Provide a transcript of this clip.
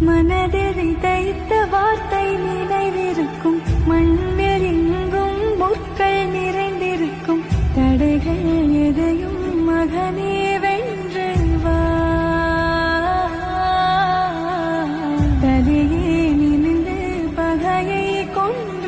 மனதில் விதைத்த வார்த்தை நினைவிருக்கும், மண்ணில் எங்கும் முற்கள் நிறைந்திருக்கும். தடைகள் எதையும் மகனே வென்று வா, தலையே நிமிர்ந்து பகையை கொண்டு